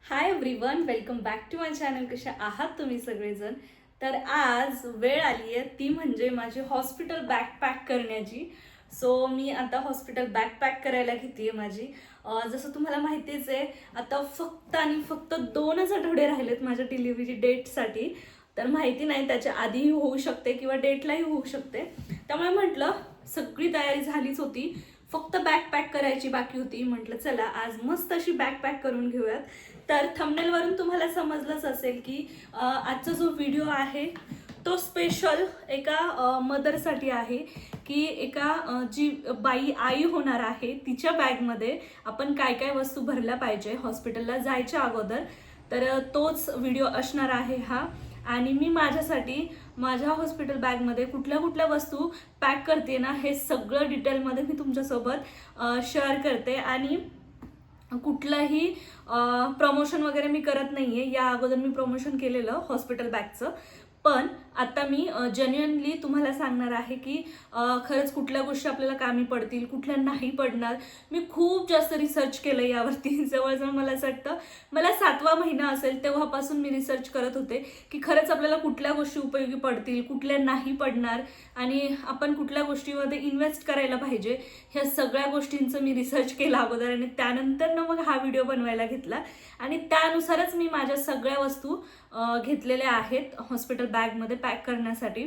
High everyone, welcome back to my channel. कशा आहात तुम्ही सगळेजण? तर आज वेळ आली आहे ती म्हणजे माझी हॉस्पिटल बॅग पॅक करण्याची. सो मी आता हॉस्पिटल बॅग पॅक करायला घेते माझी. जसं तुम्हाला माहितीच आहे, आता फक्त आणि फक्त 2च आठवडे राहिलेत माझ्या डिलिव्हरी डेटसाठी. तर माहिती नाही त्याच्या आधीही होऊ शकते किंवा डेटलाही होऊ शकते. त्यामुळे म्हटलं सगळी तयारी झालीच होती, फक्त बॅग पॅक करायची बाकी होती. म्हटलं चला आज मस्त अशी बॅग पॅक करून घेऊयात. तर थंबनेलवरून तुम्हाला समजलंच असेल की आजचा जो व्हिडिओ आहे तो स्पेशल एका मदरसाठी आहे की एका जी बाई आई होणार आहे तिच्या बॅगमध्ये आपण काय काय वस्तू भरल्या पाहिजे हॉस्पिटलला जायच्या अगोदर. तर तोच व्हिडिओ असणार आहे हा. आणि मी माझ्यासाठी माझ्या हॉस्पिटल बॅगमध्ये कुठल्या कुठल्या वस्तू पॅक करते ना, हे सगळं डिटेलमध्ये मी तुमच्यासोबत शेअर करते. आणि कुठलंही प्रमोशन वगैरे मी करत नाहीये. या अगोदर मी प्रमोशन केलेलं हॉस्पिटल बॅगचं, पण आता मी जेन्युइनली तुम्हाला सांगणार आहे की खरंच कुठल्या गोष्टी आपल्याला कामी पडतील, कुठल्या नाही पडणार. मी खूप जास्त रिसर्च केलं यावरती. जवळजवळ मला असं वाटतं मला 7वा महिना असेल तेव्हापासून मी रिसर्च करत होते की खरंच आपल्याला कुठल्या गोष्टी उपयोगी पडतील, कुठल्या नाही पडणार आणि आपण कुठल्या गोष्टीमध्ये इन्व्हेस्ट करायला पाहिजे. ह्या सगळ्या गोष्टींचं मी रिसर्च केला अगोदर आणि त्यानंतर ना मग हा व्हिडिओ बनवायला घेतला. आणि त्यानुसारच मी माझ्या सगळ्या वस्तू घेतलेल्या आहेत हॉस्पिटल बॅगमध्ये पॅक करण्यासाठी.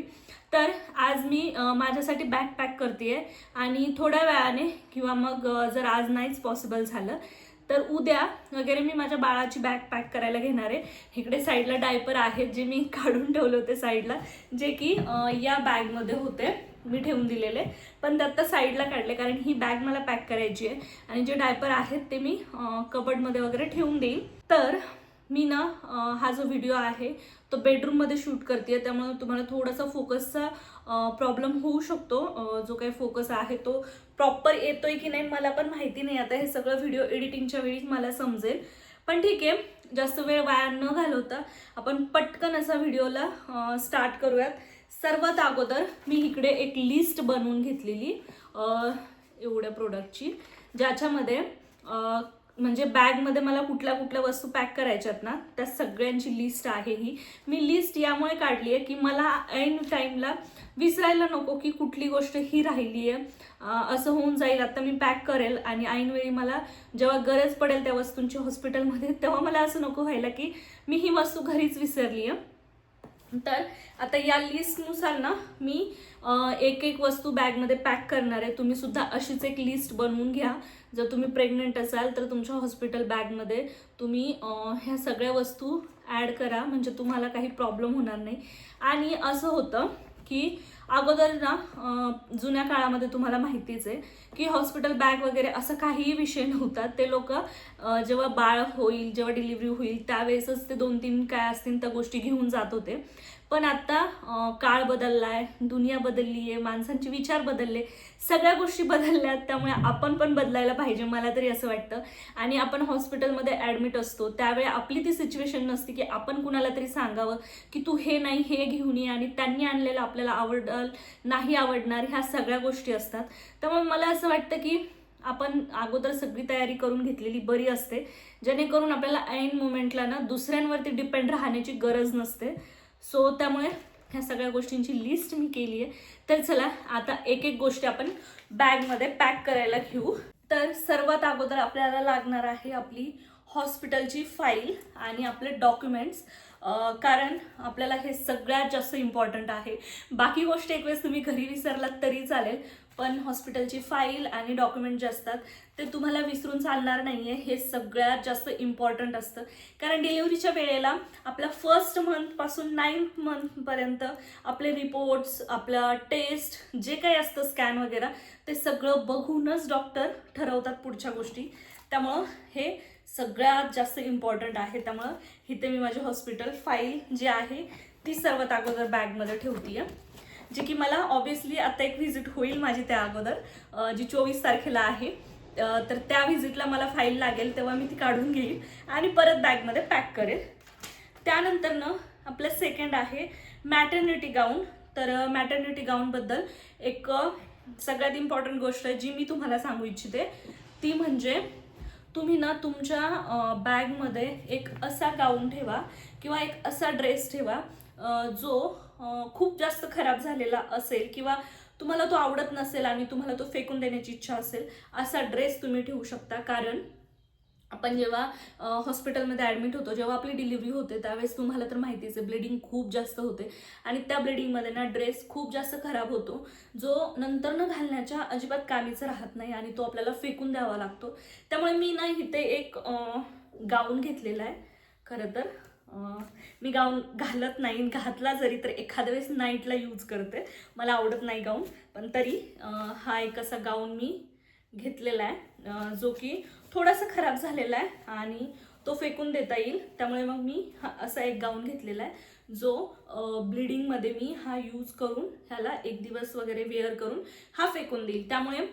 तर आज मी माझ्यासाठी बॅग पॅक करते आणि थोड्या वेळाने किंवा मग जर आज नाहीच पॉसिबल झालं तर उद्या वगैरे मी माझ्या बाळाची बॅग पॅक करायला घेणार आहे. इकडे साईडला डायपर आहेत जे मी काढून ठेवले होते साईडला, जे की या बॅगमध्ये होते, मी ठेवून दिलेले, पण ते आत्ता साईडला काढले कारण ही बॅग मला पॅक करायची आहे. आणि जे डायपर आहेत ते मी कबर्डमध्ये वगैरे ठेवून देईन. तर मी ना हा जो व्हिडिओ आहे तो बेडरूममध्ये शूट करते, त्यामुळे तुम्हाला थोडासा फोकसचा प्रॉब्लेम होऊ शकतो. जो काही फोकस आहे तो प्रॉपर येतोय की नाही मला पण माहिती नाही. आता हे सगळं व्हिडिओ एडिटिंगच्या वेळी मला समजेल, पण ठीक आहे. जास्त वेळ वाया न घालवता आपण पटकन असा व्हिडिओला स्टार्ट करूयात. सर्वात अगोदर मी इकडे एक लिस्ट बनवून घेतलेली एवढ्या प्रोडक्टची, ज्याच्यामध्ये म्हणजे बॅगमध्ये मला कुठल्या कुठल्या वस्तू पॅक करायच्यात ना त्या सगळ्यांची लिस्ट आहे. ही मी लिस्ट यामुळे काढली आहे की मला ऐन टाईमला विसरायला नको की कुठली गोष्ट ही राहिली आहे. असं होऊन जाईल आता मी पॅक करेल आणि ऐनवेळी मला जेव्हा गरज पडेल त्या वस्तूंची हॉस्पिटलमध्ये तेव्हा मला असं नको व्हायला की मी ही वस्तू घरीच विसरली आहे. तर आता या लिस्टनुसार ना मी एक एक वस्तू बॅगमध्ये पॅक करणार आहे. तुम्ही सुद्धा अशीच एक लिस्ट बनवून घ्या. जर तुम्ही प्रेग्नंट असाल तर तुमच्या हॉस्पिटल बॅगमध्ये तुम्ही ह्या सगळ्या वस्तू ॲड करा, म्हणजे तुम्हाला काही प्रॉब्लेम होणार नाही. आणि असं होतं की अगोदर ना जुन्या काळामध्ये तुम्हाला माहितीच आहे की हॉस्पिटल बॅग वगैरे असं काहीही विषय नव्हता. ते लोक जेव्हा बाळ होईल, जेव्हा डिलिव्हरी होईल त्यावेळेसच ते 2-3 काय असतील त्या गोष्टी घेऊन जात होते. पण आता काळ बदललाय, दुनिया बदलली आहे, माणसांचे विचार बदलले, सगळ्या गोष्टी बदलल्यात. त्यामुळे आपण पण बदलायला पाहिजे, मला तरी असं वाटतं. आणि आपण हॉस्पिटलमध्ये ॲडमिट असतो त्यावेळी आपली ती सिच्युएशन नसते की आपण कुणाला तरी सांगावं की तू हे नाही हे घेऊन ये आणि त्यांनी आणलेलं आपल्याला आवडल नाही आवडणार, ह्या सगळ्या गोष्टी असतात. त्यामुळे मला असं वाटतं की आपण अगोदर सगळी तयारी करून घेतलेली बरी असते, जेणेकरून आपल्याला ऐन मोमेंटला ना दुसऱ्यांवरती डिपेंड राहण्याची गरज नसते. सो त्यामुळे ह्या सगळ्या गोष्टींची लिस्ट मी केली आहे. तर चला आता एक एक गोष्टी आपण बॅगमध्ये पॅक करायला घेऊ. तर सर्वात अगोदर आपल्याला लागणार आहे आपली हॉस्पिटलची फाईल आणि आपले डॉक्युमेंट्स, कारण आपल्याला हे सगळ्यात जास्त इम्पॉर्टंट आहे. बाकी गोष्टी एक वेळेस तुम्ही घरी विसरलात तरी चालेल, पण हॉस्पिटलची फाईल आणि डॉक्युमेंट जे असतात ते तुम्हाला विसरून चालणार नाही आहे. हे सगळ्यात जास्त इम्पॉर्टंट असतं, कारण डिलिव्हरीच्या वेळेला आपल्या 1st मंथपासून 9th मंथपर्यंत आपले रिपोर्ट्स, आपल्या टेस्ट जे काही असतं स्कॅन वगैरे ते सगळं बघूनच डॉक्टर ठरवतात पुढच्या गोष्टी. त्यामुळं हे सगळ्यात जास्त इम्पॉर्टंट आहे. त्यामुळं इथे मी माझी हॉस्पिटल फाईल जी आहे ती सर्वात अगोदर बॅगमध्ये ठेवते आहे, जे की मला ऑब्विसली आता एक व्हिजिट होईल माझी त्या अगोदर जी 24 तारखेला आहे. तर त्या व्हिजिटला मला फाईल लागेल तेव्हा मी ती काढून घेईन आणि परत बॅगमध्ये पॅक करेल. त्यानंतर ना आपलं सेकंड आहे मॅटर्निटी गाऊन. तर मॅटर्निटी गाऊनबद्दल एक सगळ्यात इम्पॉर्टंट गोष्ट आहे जी मी तुम्हाला सांगू इच्छिते ती म्हणजे तुम्ही ना तुमच्या बॅगमध्ये एक असा गाऊन ठेवा किंवा एक असा ड्रेस ठेवा जो खूप जास्त खराब झालेला असेल किंवा तुम्हाला तो आवडत नसेल आणि तुम्हाला तो फेकून देण्याची इच्छा असेल, असा ड्रेस तुम्ही ठेवू शकता. कारण आपण जेव्हा हॉस्पिटलमध्ये ॲडमिट होतो, जेव्हा आपली डिलिव्हरी होते, त्यावेळेस तुम्हाला तर माहितीच आहे ब्लिडिंग खूप जास्त होते आणि त्या ब्लिडिंगमध्ये ना ड्रेस खूप जास्त खराब होतो, जो नंतर न घालण्याच्या अजिबात कामीच राहत नाही आणि तो आपल्याला फेकून द्यावा लागतो. त्यामुळे मी ना इथे एक गाऊन घेतलेला आहे. खरं तर मी गाऊन घालत नाही, घातला जरी तर एखाद्या वेळेस नाईटला यूज करते, मला आवडत नाही गाऊन, पण तरी हा एक असा गाऊन मी घेतलेला आहे जो की थोडासा खराब झालेला आहे आणि तो फेकून देता येईल. त्यामुळे मग मी हा असा एक गाऊन घेतलेला आहे जो ब्लिडिंगमध्ये मी हा यूज करून ह्याला एक दिवस वगैरे वेअर करून हा फेकून देईल. त्यामुळे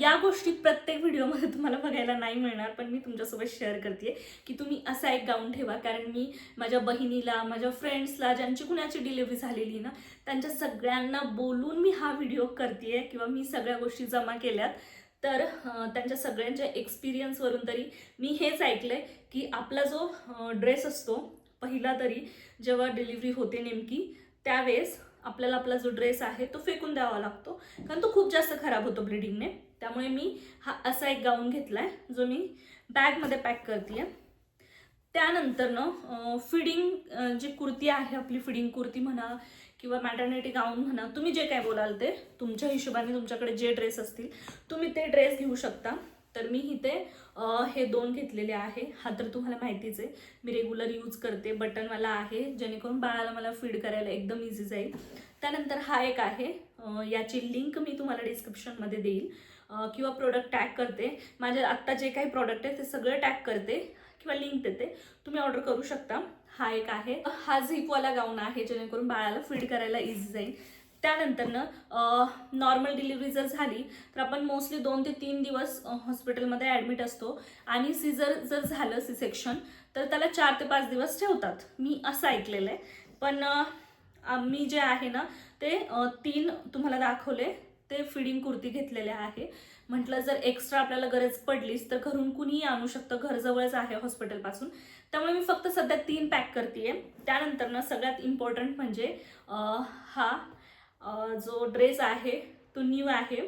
या गोष्टी प्रत्येक व्हिडिओमध्ये तुम्हाला बघायला नाही मिळणार, पण मी तुमच्यासोबत शेअर करते की तुम्ही असा एक गाऊन ठेवा. कारण मी माझ्या बहिणीला, माझ्या फ्रेंड्सला, ज्यांची कुणाची डिलिव्हरी झालेली ना, त्यांच्या सगळ्यांना बोलून मी हा व्हिडिओ करते किंवा मी सगळ्या गोष्टी जमा केल्यात. तर त्यांच्या सगळ्यांच्या एक्सपिरियन्सवरून तरी मी हेच ऐकलंय की आपला जो ड्रेस असतो पहिला, तरी जेव्हा डिलिव्हरी होते नेमकी त्यावेळेस आपल्याला आपला जो ड्रेस आहे तो फेकून द्यावा लागतो, कारण तो खूप जास्त खराब होतो ब्लिडिंगने. त्यामुळे मी हा असा एक गाऊन घेतलाय जो मी बॅगमध्ये पॅक करते. त्यानंतर ना फिडिंग जी कुर्ती आहे आपली, फिडिंग कुर्ती म्हणा किंवा मॅटर्निटी गाऊन म्हणा, तुम्ही जे काय बोलाल ते तुमच्या हिशोबाने, तुमच्याकडे जे ड्रेस असतील तुम्ही ते ड्रेस घेऊ शकता. तर मी इथे हे 2 घेतलेले आहे. हा तर तुम्हाला माहितीच आहे, मी रेग्युलर यूज करते, बटनवाला आहे, जेणेकरून बाळाला मला फीड करायला एकदम इझी जाईल. त्यानंतर हा एक आहे, याची लिंक मी तुम्हाला डिस्क्रिप्शनमध्ये देईल किंवा प्रोडक्ट टॅग करते. माझे आत्ता जे काही प्रोडक्ट आहे ते सगळं टॅग करते किंवा लिंक देते, तुम्ही ऑर्डर करू शकता. हा एक आहे, हा झिपवाला गाऊन आहे, जेणेकरून बाळाला फीड करायला इझी जाईल. त्यानंतर ना नॉर्मल डिलिव्हरी जर झाली तर आपण मोस्टली 2 ते 3 दिवस हॉस्पिटलमध्ये ॲडमिट असतो आणि सीझर जर झालं, सी सेक्शन, तर त्याला 4 ते 5 दिवस ठेवतात, मी असं ऐकलेलं आहे. पण मी जे आहे ना ते 3 तुम्हाला दाखवले ते फिडिंग कुर्ती घेतलेले आहे. म्हटलं जर एक्स्ट्रा आपल्याला गरज पडलीच तर घरून कुणीही आणू शकतं, घरजवळच आहे हॉस्पिटलपासून. त्यामुळे मी फक्त सध्या 3 पॅक करते. त्यानंतर ना सगळ्यात इम्पॉर्टंट म्हणजे हा जो ड्रेस आहे तो न्यू आहे.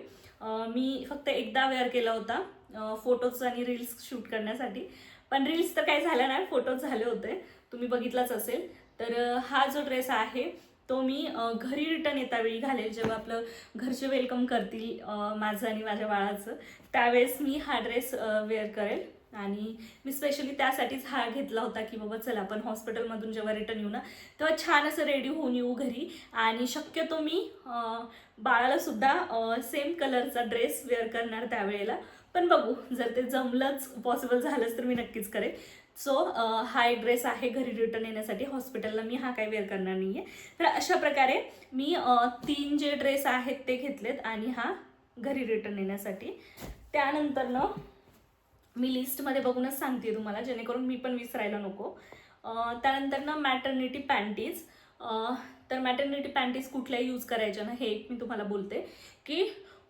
मी फक्त एकदा वेअर केला होता फोटोज आणि रील्स शूट करण्यासाठी, पण रील्स तर काही झाल्या नाही, फोटोज झाले होते, तुम्ही बघितलाच असेल. तर हा जो ड्रेस आहे तो मी घरी रिटर्न येता वेळी घालेल, जेव्हा आपलं घरचे वेलकम करतील माझं आणि माझ्या बाळाचं, त्यावेळेस मी हा ड्रेस वेअर करेल. आणि मी स्पेशली त्यासाठीच हा घेतला होता की बाबा चला आपण हॉस्पिटलमधून जेव्हा रिटर्न येऊ ना तेव्हा छान असं रेडी होऊन येऊ घरी. आणि शक्यतो मी बाळाला सुद्धा सेम कलरचा ड्रेस वेअर करणार त्यावेळेला, पण बघू जर ते जमलंच, पॉसिबल झालंच तर मी नक्कीच करेल. सो हा एक ड्रेस आहे घरी रिटर्न येण्यासाठी, हॉस्पिटलला मी हा काही वेअर करणार नाही आहे. तर अशा प्रकारे मी 3 जे ड्रेस आहेत ते घेतलेत आणि हा घरी रिटर्न येण्यासाठी. त्यानंतर ना मी लिस्टमध्ये बघूनच सांगते तुम्हाला, जेणेकरून मी पण विसरायला नको. त्यानंतर ना मॅटर्निटी पॅन्टीज. तर मॅटर्निटी पॅन्टीज कुठल्या यूज करायच्या ना, हे एक मी तुम्हाला बोलते की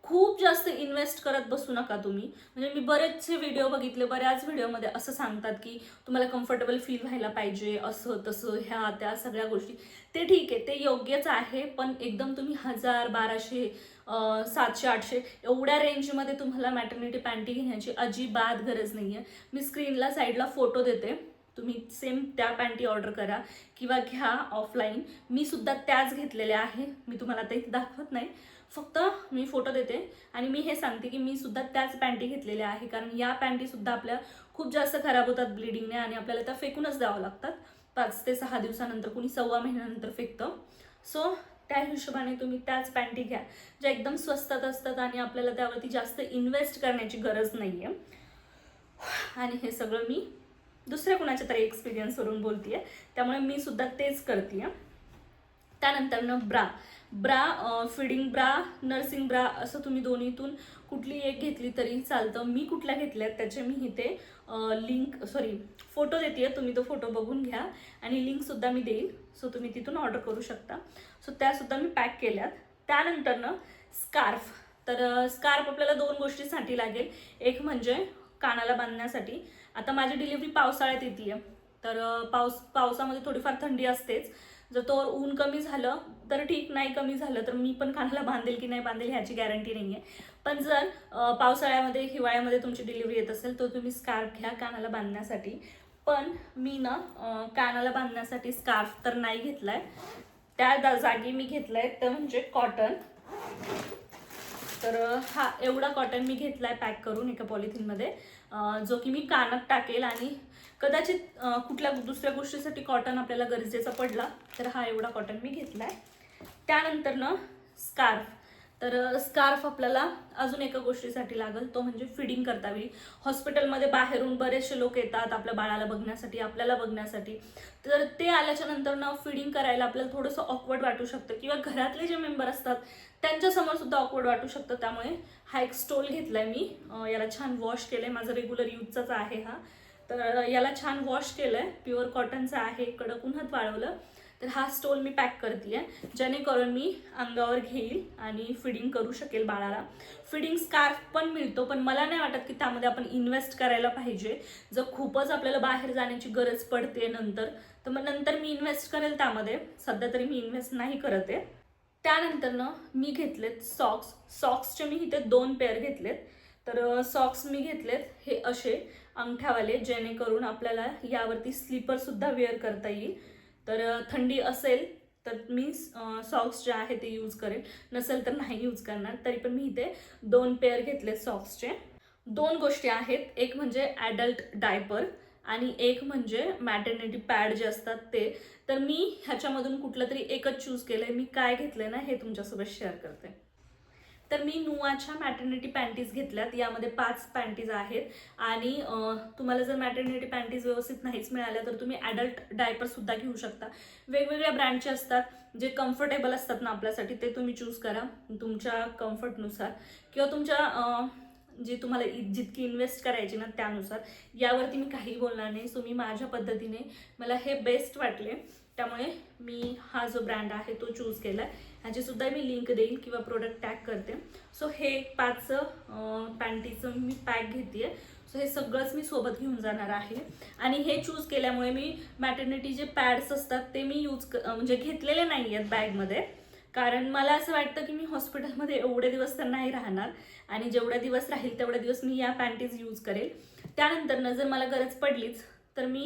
खूप जास्त इन्व्हेस्ट करत बसू नका तुम्ही. म्हणजे मी बरेचसे व्हिडिओ बघितले, बऱ्याच व्हिडिओमध्ये असं सांगतात की तुम्हाला कम्फर्टेबल फील व्हायला पाहिजे, असं तसं ह्या त्या सगळ्या गोष्टी. ते ठीक आहे, ते योग्यच आहे, पण एकदम तुम्ही 1000, 1200, 700, 800 एवढ्या रेंजमध्ये तुम्हाला मॅटर्निटी पॅन्टी घेण्याची अजिबात गरज नाही आहे. मी स्क्रीनला साईडला फोटो देते, तुम्ही सेम त्या पॅन्टी ऑर्डर करा किंवा घ्या ऑफलाईन. मी सुद्धा त्याच घेतलेल्या आहे, मी तुम्हाला आता इथे दाखवत नाही, फक्त मी फोटो देते आणि मी हे सांगते की मी सुद्धा त्याच पॅन्टी घेतलेल्या आहे. कारण या पॅन्टी सुद्धा आपल्या खूप जास्त खराब होतात ब्लिडिंगने आणि आपल्याला त्या फेकूनच द्यावं लागतात 5 ते 6 दिवसानंतर, कुणी 1.25 महिन्यानंतर फेकतं. सो त्या हिशोबाने तुम्ही त्याच पॅन्टी घ्या ज्या एकदम स्वस्तात असतात आणि आपल्याला त्यावरती जास्त इन्व्हेस्ट करण्याची गरज नाही आहे. आणि हे सगळं मी दुसऱ्या कुणाच्या तरी एक्सपिरियन्सवरून बोलते आहे, त्यामुळे मी सुद्धा तेच करते. त्यानंतर ना bra feeding bra, nursing bra, असं तुम्ही दोन्हीतून कुठली एक घेतली तरी चालतं. मी कुठल्या घेतल्यात त्याचे मी इथे फोटो देते, तुम्ही तो फोटो बघून घ्या आणि लिंकसुद्धा मी देईल. सो तुम्ही तिथून ऑर्डर करू शकता. सो त्यासुद्धा मी पॅक केल्यात. त्यानंतर ना स्कार्फ. तर स्कार्फ आपल्याला 2 गोष्टीसाठी लागेल. एक म्हणजे कानाला बांधण्यासाठी. आता माझी डिलिव्हरी पावसाळ्यात येते, तर पावसामध्ये थोडीफार थंडी असतेच. जर तो ऊन कमी झालं तर ठीक, नाही कमी झालं तर मी पण कानाला बांधेल की नाही बांधेल ह्याची गॅरंटी नाही आहे. पण जर पावसाळ्यामध्ये हिवाळ्यामध्ये तुमची डिलिव्हरी येत असेल तर तुम्ही स्कार्फ घ्या कानाला बांधण्यासाठी. पण मी ना कानाला बांधण्यासाठी स्कार्फ तर नाही घेतलाय, त्या जागी मी घेतलाय तर म्हणजे कॉटन. तर हा एवढा कॉटन मी घेतलाय पॅक करून एका पॉलिथिनमध्ये, जो की मी कानात टाकेल आणि कदाचित कुठल्या दुसऱ्या गोष्टीसाठी कॉटन आपल्याला गरजेचा पडला तर हा एवढा कॉटन मी घेतलाय. त्यानंतर ना स्कार्फ. तर स्कार्फ आपल्याला अजून एका गोष्टीसाठी लागेल, तो म्हणजे फिडिंग करता वेळी. हॉस्पिटलमध्ये बाहेरून बरेचसे लोक येतात आपल्या बाळाला बघण्यासाठी, आपल्याला बघण्यासाठी. तर ते आल्याच्या नंतर ना फिडिंग करायला आपल्याला थोडंसं ऑकवर्ड वाटू शकतं किंवा घरातले जे मेंबर असतात त्यांच्यासमोर सुद्धा ऑकवर्ड वाटू शकतं. त्यामुळे हा एक स्टोल घेतलाय मी. याला छान वॉश केलंय, माझं रेग्युलर यूजचाच आहे हा. तर याला छान वॉश केलंय, प्युअर कॉटनचा आहे, कडक उन्हात वाळवलं. तर हा स्टोल मी पॅक करते जेणेकरून मी अंगावर घेईल आणि फिडिंग करू शकेल बाळाला. फिडिंग स्कार्फ पण मिळतो, पण मला नाही वाटत की त्यामध्ये आपण इन्व्हेस्ट करायला पाहिजे. जर खूपच आपल्याला बाहेर जाण्याची गरज पडते नंतर, तर मग नंतर मी इन्व्हेस्ट करेल त्यामध्ये. सध्या तरी मी इन्व्हेस्ट नाही करत आहे. त्यानंतर ना मी घेतलेत सॉक्सचे मी इथे 2 पेअर घेतलेत. तर सॉक्स मी घेतलेत हे असे अंगठ्यावाले, जेणेकरून आपल्याला यावरती स्लीपर सुद्धा वेअर करता येईल. तर थंडी असेल तर मी सॉक्स जे आहे ते यूज करेल, नसेल तर नाही यूज करणार. तरी पण मी इथे 2 पेअर घेतले सॉक्सचे. 2 गोष्टी आहेत, एक म्हणजे ॲडल्ट डायपर आणि एक म्हणजे मॅटर्निटी पॅड जे असतात ते. तर मी ह्याच्यामधून कुठलं तरी एकच चूज केलंय. मी काय घेतलंय ना हे तुमच्यासोबत शेअर करते. तर मी नुआच्या मॅटर्निटी पॅन्टीज घेतल्यात. यामध्ये 5 पॅन्टीज आहेत आणि तुम्हाला जर मॅटर्निटी पॅन्टीज व्यवस्थित नाहीच मिळाल्या तर तुम्ही ॲडल्ट डायपर सुद्धा घेऊ शकता. वेगवेगळ्या ब्रँडचे असतात, जे कम्फर्टेबल असतात ना आपल्यासाठी ते तुम्ही चूज करा तुमच्या कम्फर्टनुसार किंवा तुमच्या जी तुम्हाला जितकी इन्व्हेस्ट करायची ना त्यानुसार. यावरती मी काही बोलणार नाही. सो मी माझ्या पद्धतीने मला हे बेस्ट वाटले, त्यामुळे मी हा जो ब्रँड आहे तो चूज केला आहे. ह्याची सुद्धा मी लिंक देईल किंवा प्रोडक्ट टॅग करते. सो हे 5 पॅन्टीचं मी पॅक घेते. सो हे सगळंच मी सोबत घेऊन जाणार आहे. आणि हे चूज केल्यामुळे मी मॅटर्निटी जे पॅड्स असतात ते मी म्हणजे घेतलेले नाही आहेत बॅगमध्ये, कारण मला असं वाटतं की मी हॉस्पिटलमध्ये एवढे दिवस तर नाही राहणार आणि जेवढे दिवस राहील तेवढे दिवस मी या पॅन्टीज यूज करेल. त्यानंतर जर मला गरज पडलीच तर मी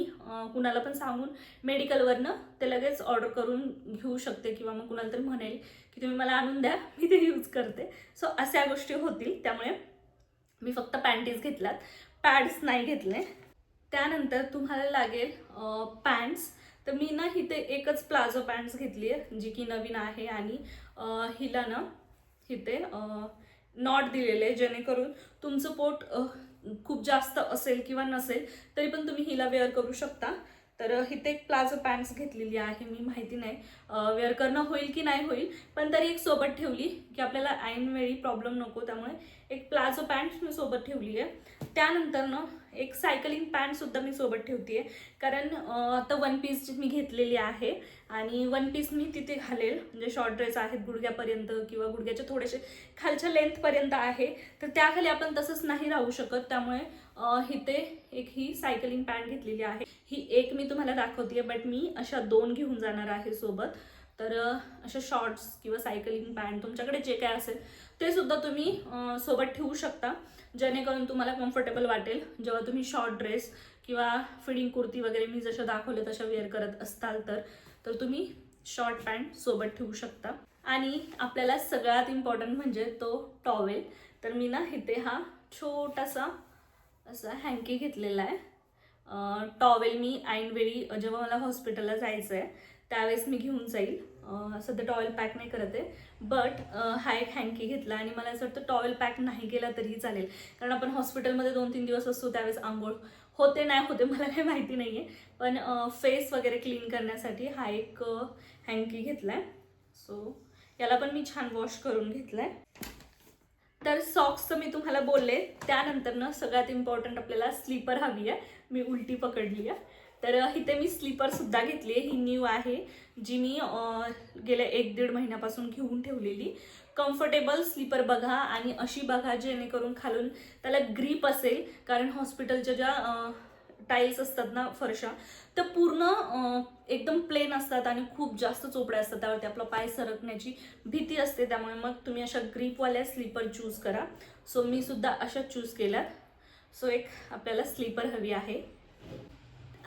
कुणाला पण सांगून मेडिकलवरनं ते लगेच ऑर्डर करून घेऊ शकते किंवा मग कुणाला तरी म्हणेल की तुम्ही मला आणून द्या, मी ते यूज करते. सो अशा गोष्टी होतील, त्यामुळे मी फक्त पॅन्टीज घेतल्यात, पॅड्स नाही घेतले. त्यानंतर तुम्हाला लागेल पॅन्ट्स. तर मी ना इथे एकच प्लाझो पॅन्ट्स घेतली आहे जी की नवीन आहे आणि हिला ना इथे नॉट दिलेले, जेणेकरून तुमचं पोट खूप जास्त असेल किंवा नसेल तरी पण तुम्ही हिला वेअर करू शकता. तर इथे एक प्लाझो पॅन्ट्स घेतलेली आहे मी, माहिती नाही वेअर करणं होईल की नाही होईल, पण तरी एक सोबत ठेवली की आपल्याला ऐनवेळी प्रॉब्लेम नको, त्यामुळे एक प्लाझो पॅन्ट मी सोबत ठेवली आहे. त्यानंतर ना एक सायकलिंग पॅन्ट सुद्धा मी सोबत ठेवते आहे, कारण आता 1 पीस मी घेतलेली आहे आणि 1 पीस मी तिथे घालेल. म्हणजे शॉर्ट ड्रेस आहेत गुडघ्यापर्यंत किंवा गुडघ्याच्या थोडेसे खालच्या लेंथपर्यंत आहे, तर त्याखाली आपण तसंच नाही राहू शकत. त्यामुळे इथे एक ही सायकलिंग पॅन्ट घेतलेली आहे. ही एक मी तुम्हाला दाखवते, बट मी अशा 2 घेऊन जाणार आहे सोबत. तर अशा शॉर्ट्स किंवा सायकलिंग पॅन्ट तुमच्याकडे जे काय असेल ते सुद्धा तुम्ही सोबत ठेवू शकता, जेणेकरून तुम्हाला कम्फर्टेबल वाटेल जेव्हा तुम्ही शॉर्ट ड्रेस किंवा फिडिंग कुर्ती वगैरे मी जशा दाखवले तशा वेअर करत असताल तर तुम्ही शॉर्ट पॅन्ट सोबत ठेवू शकता. आणि आपल्याला सगळ्यात इम्पॉर्टंट म्हणजे तो टॉवेल. तर मी ना इथे हा छोटासा असा हँकी घेतलेला आहे. टॉवेल मी ऐनवेळी जेव्हा मला हॉस्पिटलला जायचं आहे त्यावेळेस मी घेऊन जाईल. सध्या टॉवेल पॅक नाही करत आहे, बट हा एक हँकी घेतला आणि मला असं वाटतं टॉवेल पॅक नाही केला तरीही चालेल, कारण आपण हॉस्पिटलमध्ये 2-3 दिवस असतो त्यावेळेस आंघोळ होते नाही होते मला काही माहिती नाही आहे, पण फेस वगैरे क्लीन करण्यासाठी हा एक हँकी घेतला आहे. सो याला पण मी छान वॉश करून घेतला आहे. तर सॉक्सचं मी तुम्हाला बोलले. त्यानंतर ना सगळ्यात इम्पॉर्टंट आपल्याला स्लीपर हवी आहे. मी उलटी पकडली आहे, तर इथे मी स्लीपरसुद्धा घेतली आहे. ही न्यू आहे, जी मी गेल्या 1-1.5 महिन्यापासून घेऊन ठेवलेली. कम्फर्टेबल स्लीपर बघा आणि अशी बघा जेणेकरून खालून त्याला ग्रीप असेल, कारण हॉस्पिटलच्या ज्या टाईल्स असतात ना, फरशा, तर पूर्ण एकदम प्लेन असतात आणि खूप जास्त चोपड्या असतात, त्यावरती आपला पाय सरकण्याची भीती असते. त्यामुळे मग तुम्ही अशा ग्रीपवाल्या स्लीपर चूज करा. सो मी सुद्धा अशा चूज केल्यात. सो एक आपल्याला स्लीपर हवी आहे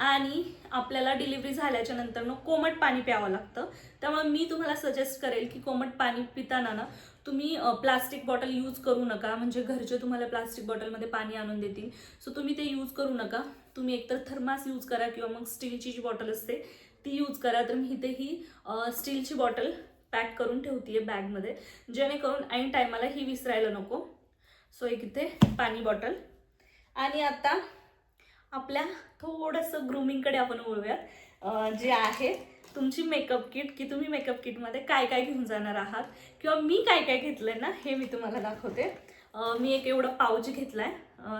आणि आपल्याला डिलिव्हरी झाल्याच्या नंतर कोमट पाणी प्यावं लागतं. त्यामुळे मी तुम्हाला सजेस्ट करेल की कोमट पाणी पिताना ना तुम्ही प्लास्टिक बॉटल यूज करू नका. म्हणजे घरचे तुम्हाला प्लास्टिक बॉटलमध्ये पाणी आणून देतील, सो तुम्ही ते यूज करू नका. तुम्ही एकतर थर्मास यूज करा किंवा मग स्टीलची जी बॉटल असते ती यूज करा. तर मी इथे ही स्टीलची बॉटल पॅक करून ठेवतीये बॅगमध्ये, जेणेकरून ऐन टायमाला ही विसरायला नको. सो एक इथे पाणी बॉटल. आणि आता आपल्या थोडंसं ग्रूमिंगकडे आपण वळूयात, जे आहे तुमची मेकअप किट, की तुम्ही मेकअप किटमध्ये काय काय घेऊन जाणार आहात किंवा मी काय काय घेतलंय ना हे मी तुम्हाला दाखवते. मी एक एवढा पाऊच घेतलाय,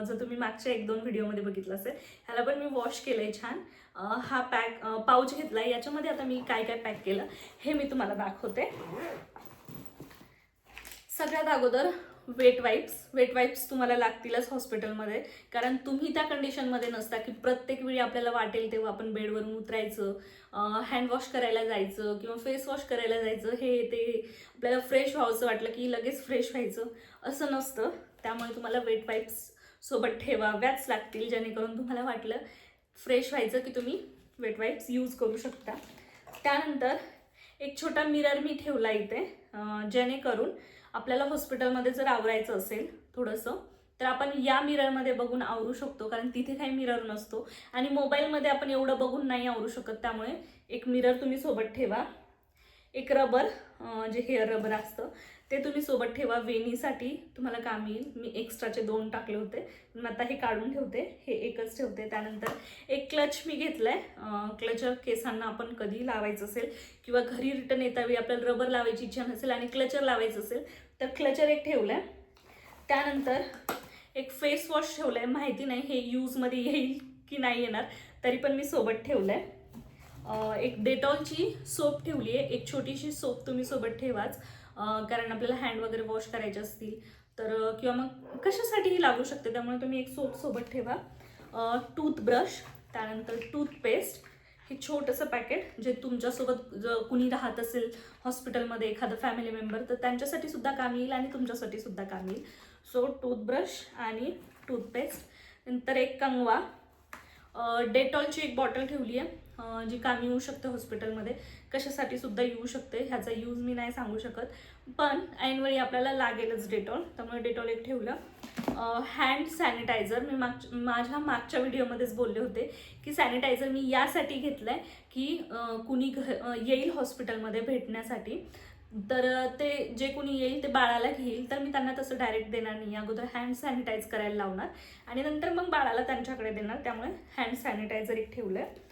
जो तुम्ही मागच्या 1-2 व्हिडिओमध्ये बघितलं असेल. ह्याला पण मी वॉश केलंय छान. हा पाऊच घेतलाय, याच्यामध्ये आता मी काय काय पॅक केलं हे मी तुम्हाला दाखवते. सगळ्यात अगोदर वेट वाईप्स तुम्हाला लागतीलच हॉस्पिटलमध्ये, कारण तुम्ही त्या कंडिशनमध्ये नसता की प्रत्येक वेळी आपल्याला वाटेल तेव्हा आपण बेडवरून उतरायचं, हँड वॉश करायला जायचं किंवा फेस वॉश करायला जायचं. हे ते आपल्याला फ्रेश व्हावंसं वाटलं की लगेच फ्रेश व्हायचं असं नसतं. त्यामुळे तुम्हाला वेट वाईप्स सोबत ठेवाव्याच लागतील, जेणेकरून तुम्हाला वाटलं फ्रेश व्हायचं की तुम्ही वेट वाईप्स यूज करू शकता. त्यानंतर एक छोटा मिरर मी ठेवला इथे, जेणेकरून आपल्याला हॉस्पिटलमध्ये जर आवरायचं असेल थोडंसं तर आपण या मिररमध्ये बघून आवरू शकतो, कारण तिथे काही मिरर नसतो आणि मोबाईलमध्ये आपण एवढं बघून नाही आवरू शकत. त्यामुळे एक मिरर तुम्ही सोबत ठेवा. एक रबर, जे हेअर रबर असतं ते तुम्ही सोबत ठेवा, वेणीसाठी तुम्हाला काम येईल. मी एक्स्ट्राचे 2 टाकले होते, पण आता हे काढून ठेवते, हे एकच ठेवते. त्यानंतर एक क्लच मी घेतलाय. क्लच केसांना आपण कधी लावायचं असेल किंवा घरी रिटर्न येतावेळी आपल्याला रबर लावायची इच्छा नसेल आणि क्लचर लावायचं असेल तर क्लचर एक ठेवलाय. त्यानंतर एक फेस वॉश ठेवलाय. माहिती नाही हे यूजमध्ये येईल की नाही येणार, तरी पण मी सोबत ठेवलंय. एक डेटॉलची सोप ठेवली आहे. एक छोटीशी सोप तुम्ही सोबत ठेवाच, कारण आपल्याला हँड वगैरे वॉश करायचे असतील तर किंवा मग कशासाठीही लागू शकते, त्यामुळे तुम्ही एक सोप सोबत ठेवा. टूथब्रश, त्यानंतर टूथपेस्ट, हे छोटंसं पॅकेट जे तुमच्यासोबत जर कुणी राहत असेल हॉस्पिटलमध्ये, एखादं फॅमिली मेंबर, तर त्यांच्यासाठी सुद्धा काम येईल आणि तुमच्यासाठी सुद्धा काम येईल. सो टूथब्रश आणि टूथपेस्ट. नंतर एक कंगवा, डेटॉलची एक बॉटल ठेवली आहे, जी कामी येऊ शकते हॉस्पिटलमध्ये, कशासाठी सुद्धा येऊ शकते. ह्याचा यूज मी नाही सांगू शकत, पण ऐनवेळी आपल्याला लागेलच डेटॉल, त्यामुळे डेटॉल एक ठेवलं. हँड सॅनिटायझर, मी माझ्या मागच्या व्हिडिओमध्येच बोलले होते की सॅनिटायझर मी यासाठी घेतलं आहे की कुणी येईल हॉस्पिटलमध्ये भेटण्यासाठी, तर ते जे कुणी येईल ते बाळाला घेईल, तर मी त्यांना तसं डायरेक्ट देणार नाही. अगोदर हँड सॅनिटाईज करायला लावणार आणि नंतर मग बाळाला त्यांच्याकडे देणार. त्यामुळे हँड सॅनिटायझर एक ठेवलं आहे.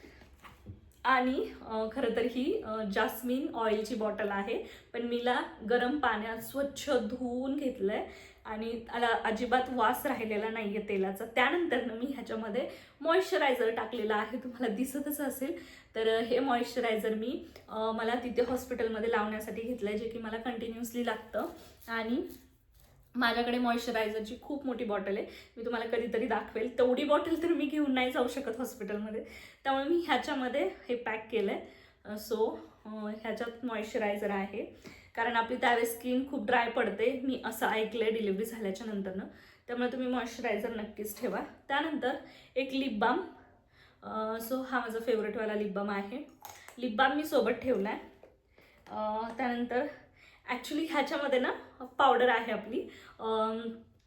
आणि खरं तर ही जास्मिन ऑइलची बॉटल आहे, पण मीला गरम पाण्यात स्वच्छ धुवून घेतलं आहे आणि त्याला अजिबात वास राहिलेला नाही आहे तेलाचा. त्यानंतर मी ह्याच्यामध्ये मॉइश्चरायझर टाकलेलं आहे, तुम्हाला दिसतच असेल. तर हे मॉइश्चरायझर मी मला तिथे हॉस्पिटलमध्ये लावण्यासाठी घेतलं आहे, जे की मला कंटिन्युअसली लागतं. आणि माझ्याकडे मॉइश्चरायझरची खूप मोठी बॉटल आहे, मी तुम्हाला कधीतरी दाखवेल. तेवढी बॉटल तर मी घेऊन नाही जाऊ शकत हॉस्पिटलमध्ये, त्यामुळे मी ह्याच्यामध्ये हे पॅक केलं आहे. सो ह्याच्यात मॉइश्चरायझर आहे, कारण आपली त्यावेळेस स्किन खूप ड्राय पडते, मी असं ऐकलं आहे डिलिव्हरी झाल्याच्या नंतरनं. त्यामुळे तुम्ही मॉइश्चरायझर नक्कीच ठेवा. त्यानंतर एक लिप बाम, सो हा माझा फेवरेटवाला लिप बाम आहे. लिप बाम मी सोबत ठेवला आहे. त्यानंतर ॲक्च्युली ह्याच्यामध्ये ना पावडर आहे आपली,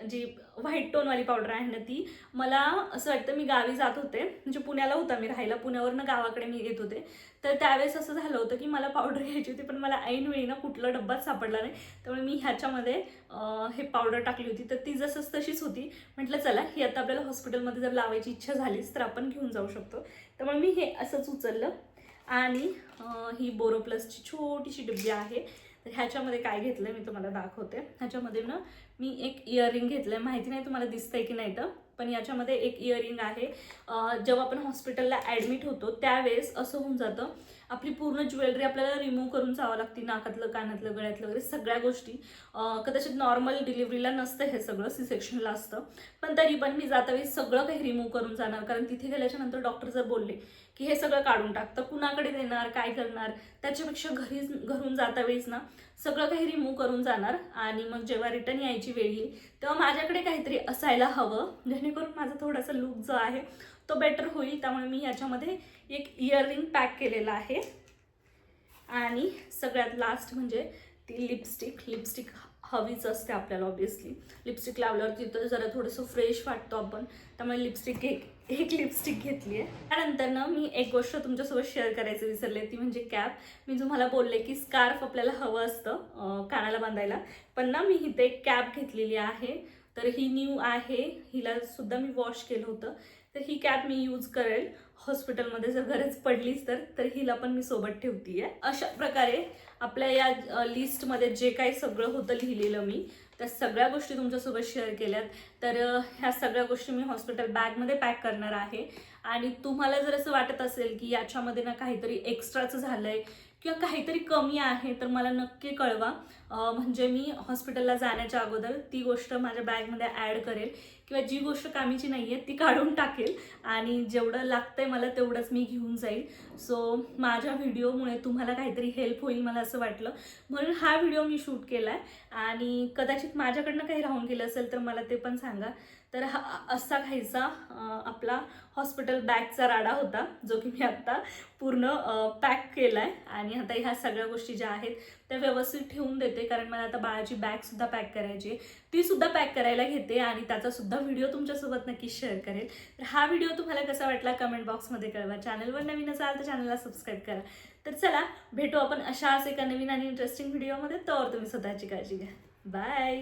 जी व्हाईट टोनवाली पावडर आहे ना, ती मला असं वाटतं, मी गावी जात होते, म्हणजे पुण्याला होता मी राहायला, पुण्यावरनं गावाकडे मी येत होते, तर त्यावेळेस असं झालं होतं की मला पावडर घ्यायची होती, पण मला ऐनवेळी ना कुठला डब्बाच सापडला नाही. त्यामुळे मी ह्याच्यामध्ये हे पावडर टाकली होती, तर ती जसंच तशीच होती. म्हटलं चला ही आता आपल्याला हॉस्पिटलमध्ये जर लावायची इच्छा झालीच तर आपण घेऊन जाऊ शकतो. त्यामुळे मी हे असंच उचललं. आणि ही बोरोप्लसची छोटीशी डब्बी आहे. तर ह्याच्यामध्ये काय घेतलं मी तुम्हाला दाखवते. ह्याच्यामध्ये ना मी एक इयरिंग घेतलं आहे, माहिती नाही तुम्हाला दिसतंय की नाही, तर पण याच्यामध्ये एक इयरिंग आहे. जेव्हा आपण हॉस्पिटलला ॲडमिट होतो त्यावेळेस असं होऊन जातं, आपली पूर्ण ज्वेलरी आपल्याला रिमूव्ह करून जावं लागते, नाकातलं, कानातलं, गळ्यातलं वगैरे सगळ्या गोष्टी. कदाचित नॉर्मल डिलिव्हरीला नसतं हे सगळं, सी सेक्शनला असतं, पण तरी पण मी जातावेळी सगळं काही रिमूव्ह करून जाणार. कारण तिथे गेल्याच्या नंतर डॉक्टर जर बोलले की हे सगळं काढून टाक, तर कुणाकडे देणार, काय करणार, त्याच्यापेक्षा घरून जातावेळीच ना सगळं काही रिमूव्ह करून जाणार. आणि मग जेव्हा रिटर्न यायची वेळ येईल तेव्हा माझ्याकडे काहीतरी असायला हवं, जेणेकरून माझा थोडासा लुक जो आहे तो बेटर होईल. त्यामुळे मी याच्यामध्ये एक इयरिंग पॅक केलेला आहे. आणि सगळ्यात लास्ट म्हणजे ती लिपस्टिक हवीच असते आपल्याला. ऑब्विसली लिपस्टिक लावल्यावर तिथं जरा थोडंसं फ्रेश वाटतो आपण, त्यामुळे एक लिपस्टिक घेतली आहे. त्यानंतर ना मी एक गोष्ट तुमच्यासोबत शेअर करायचं विसरले, ती म्हणजे कॅप. मी तुम्हाला बोलले की स्कार्फ आपल्याला हवं असतं कानाला बांधायला, पण ना मी इथे एक कॅप घेतलेली आहे. तर ही न्यू आहे, हिला सुद्धा मी वॉश केलं होतं. तर ही कॅप मी यूज करेल हॉस्पिटलमध्ये जर गरज पडलीच तर हिला पण मी सोबत ठेवते आहे. अशा प्रकारे आपल्या या लिस्टमध्ये जे काही सगळं होतं लिहिलेलं मी, त्या सगळ्या गोष्टी तुमच्यासोबत शेअर केल्यात. तर ह्या सगळ्या गोष्टी मी हॉस्पिटल बॅगमध्ये पॅक करणार आहे. आणि तुम्हाला जर असं वाटत असेल की याच्यामध्ये ना काहीतरी एक्स्ट्राचं झालंय किंवा काहीतरी कमी आहे तर मला नक्की कळवा. म्हणजे मी हॉस्पिटलला जाण्याच्या अगोदर ती गोष्ट माझ्या बॅगमध्ये ॲड करेल, किंवा जी गोष्ट कामीची नाही आहे ती काढून टाकेल आणि जेवढं लागतंय मला तेवढंच मी घेऊन जाईल. सो माझ्या व्हिडिओमुळे तुम्हाला काहीतरी हेल्प होईल मला असं वाटलं, म्हणून हा व्हिडिओ मी शूट केला आहे. आणि कदाचित माझ्याकडनं काही राहून गेलं असेल तर मला ते पण सांगा. तर हा असा खायचा आपला हॉस्पिटल बॅगचा राडा होता, जो की मी आत्ता पूर्ण पॅक केला आहे. आणि आता ह्या सगळ्या गोष्टी ज्या आहेत त्या व्यवस्थित ठेवून देते, कारण मला आता बाळाची बॅगसुद्धा पॅक करायची आहे, तीसुद्धा पॅक करायला घेते आणि त्याचासुद्धा व्हिडिओ तुमच्यासोबत नक्की शेअर करेल. तर हा व्हिडिओ तुम्हाला कसा वाटला कमेंट बॉक्समध्ये कळवा. चॅनलवर नवीन असाल तर चॅनलला सबस्क्राईब करा. तर चला भेटू आपण अशाच एका नवीन आणि इंटरेस्टिंग व्हिडिओमध्ये. तर तुम्ही स्वतःची काळजी घ्या. बाय.